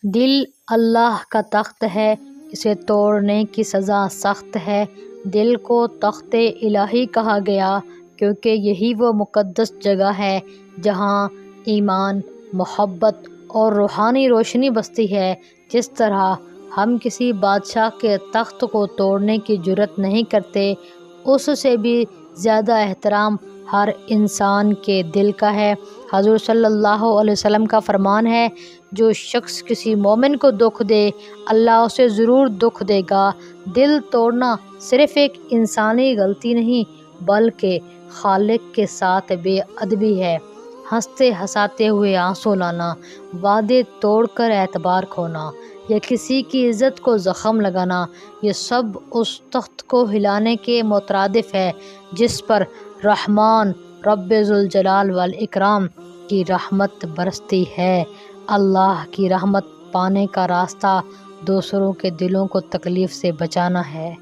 دل اللہ کا تخت ہے، اسے توڑنے کی سزا سخت ہے۔ دل کو تخت الہی کہا گیا کیونکہ یہی وہ مقدس جگہ ہے جہاں ایمان، محبت اور روحانی روشنی بستی ہے۔ جس طرح ہم کسی بادشاہ کے تخت کو توڑنے کی جرات نہیں کرتے، اس سے بھی زیادہ احترام ہر انسان کے دل کا ہے۔ حضور صلی اللہ علیہ وسلم کا فرمان ہے، جو شخص کسی مومن کو دکھ دے، اللہ اسے ضرور دکھ دے گا۔ دل توڑنا صرف ایک انسانی غلطی نہیں بلکہ خالق کے ساتھ بے ادبی ہے۔ ہنستے ہنساتے ہوئے آنسو لانا، وعدے توڑ کر اعتبار کھونا یا کسی کی عزت کو زخم لگانا، یہ سب اس تخت کو ہلانے کے مترادف ہے جس پر رحمان رب ذوالجلال والاکرام کی رحمت برستی ہے۔ اللہ کی رحمت پانے کا راستہ دوسروں کے دلوں کو تکلیف سے بچانا ہے۔